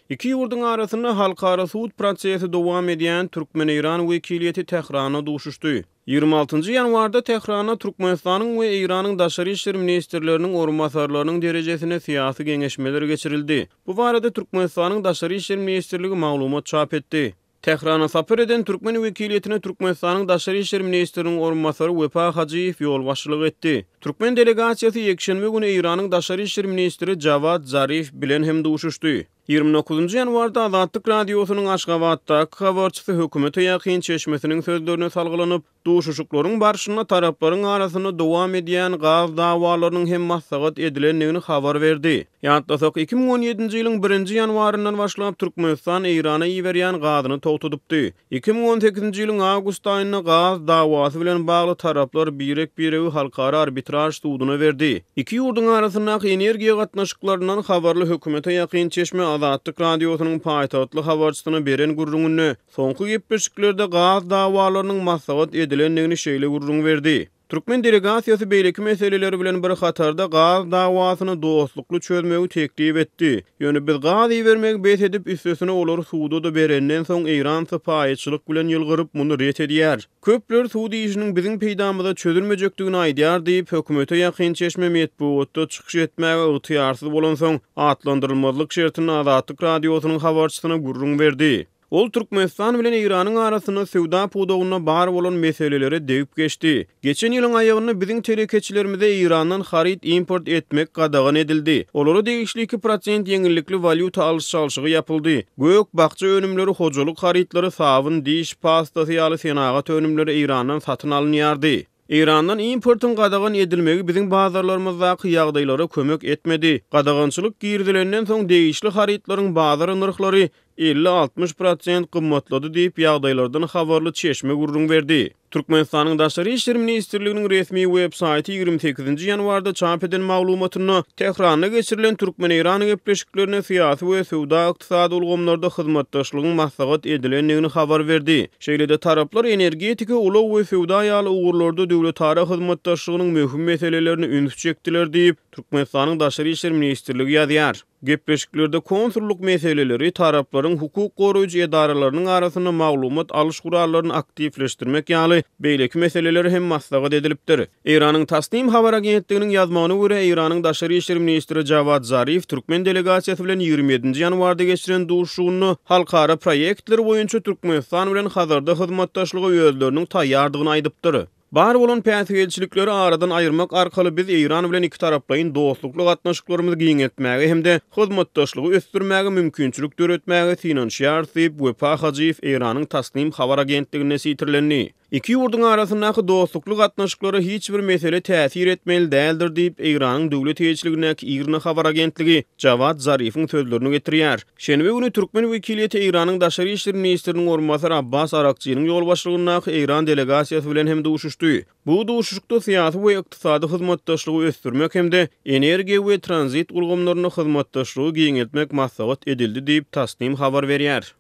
İki ýurdun arasynda halkara suud prosesi dowam edýän Türkmen-Iran wekiliýeti Tehrana duşuşdy. 26-njy ýanwarda Tehrana Türkmenistanyň we Iranyň daşary işler ministrleriniň orunmasarlarynyň derejesine syýasy geňeşmeler geçirildi. Bu barada Türkmenistanyň daşary işler ministrligi maglumat çap etdi. Tehrana sapar eden Türkmen wekiliýetine Türkmenistanyň daşary işler ministriniň orunmasary Wefa Hajiýew ýol başçylyk etdi. Türkmen delegasiýasy ýekşenbe güni Iranyň daşary işler ministri Javad Zarif bilen hem duşuşdy. 29-njy ýanwarda Azatlyk radiosynyň Aşgabatdaky habarçysy hökümete ýakyn çeşmesiniň sözlerine salgylanyp, duşuşuklaryň barşyna taraplaryň arasynda dowam edýän gaz dawalarynyň hem maslahat edilendigini habar berdi. Ýatlasak 2017-nji ýylyň 1-nji ýanwaryndan başlap Türkmenistan Irana iberýän gazyny togtudypdy. 2018-nji ýylyň awgust aýyna gaz dawasy bilen bagly taraplar birek-biregi halkara arbitraj suuduna berdi. Iki ýurdun arasyndaky energiýa gatnaşyklarynyň habarly hökümete ýakyn çeşme Azatlyk radiosynyň paýtagtly habarçysyna beren gurrungyny soňky gepleşiklerde gaz dawalarynyň maslahat edilendigini şeýle gurrun berdi. Türkmen delegasiýasy beýleki meseleleri bilen bir hatarda gaz dawasyny dostlukly çözmegi teklip etdi. Ýöne biz gaz ibermek beýt edip üstesine olar suuda da berenden soň Iran sypaýçylyk bilen ýylgyryp muny ret edýär. Köpler suudi işiniň biziň peýdamyzda çözülmejekdigini aýdýar diýip hökümete ýakyn çeşme medeniýetde çykyş etmäge ygtyýarsyz bolan soň atlandyrylmazlyk şertini Azatlyk radiosynyň habarçysyna gurrun berdi. Ol Türkmenistan bilen Iranyň arasyna sewda pudawyna bar bolan meselelere degip geçdi. Geçen ýylyň aýagyna biziň telekeçilerimize Irandan harit import etmek gadagan edildi. Olary degişli 2% ýeňillikli valyuta alış-salyşygy ýapyldy. Gök bakça önümleri, hojalyk haritlary, sabun, diş pastasy ýaly senagat önümleri Irandan satyn alınýardy. Irandan importun gadagan edilmegi biziň bazarlarymyzdaky ýagdaýlara kömek etmedi. Gadagançylyk girdilenden soň degişli haritlaryň bazar narhlary 50-60% gymmatlady diýip ýagdaýlardan habarly çeşme gurrun berdi. Türkmenistanyň daşary işler ministrliginiň resmi web-saýty 28-nji ýanwarda çap eden maglumatyny Tehranda geçirilen Türkmen-Iran gepleşiklerine syýasy we sewda ykdysady ulgamlarda hyzmatdaşlygyň maslahat edilendigini habar berdi. Şeýle-de taraplar energetika, ulag we sewda ýaly ugurlarda döwletara hyzmatdaşlygynyň möhüm meselelerini üns çekdiler diýip Türkmenistanyň daşary işler ministrligi ýazýar. Gepleşiklerde konsulluk meseleleri tarapların hukuk goruýjy edaralarynyň arasyna maglumat alyş gurallaryny aktivleşdirmek ýaly beýleki meseleleri hem maslahat edilipdir. Iranyň Tasnim habar agentliginiň ýazmagyna görä Iranyň daşary işler ministri Javad Zarif Türkmen delegasiýasy bilen 27-nji ýanwarda geçiren duşuşugyny halkara proýektler boýunça Türkmenistan bilen hazırda hyzmatdaşlygy ýözleriniň taýýardygyny aýdypdyr. Bar bolan päsgelçilikleri aradan aýyrmak arkaly biz Iran bilen iki taraplaryň dostlukly gatnaşyklarymyzy giňetmäge hemde hyzmatdaşlygy ösdürmäge mümkinçilik döretmäge finansiýar diýip Wefa Hajiýew Iranyň Tasnim habar agentligine sitirlendi. İki ýurdun arasyndaky dostlukly gatnaşyklary hiç bir mesele täsir etmeli däldir diýip Iranyň döwlet ýeçiligindäki Irna habar agentligi Javad Zarifiň sözlerini getirýär. Şenbe güni Türkmen wekiliýeti Iranyň daşary işler ministriniň orunmasary Abbas Arakçynyň ýol başlygyndäki Iran delegasiýasy bilen hem duşuşdy. Bu duşuşykda syýasy we ykdysady hyzmatdaşlygy ösdürmek hemde energiýa we transit ulgamlaryny hyzmatdaşlygy giňetmek maslahat edildi diýip Tasnim habar berýär.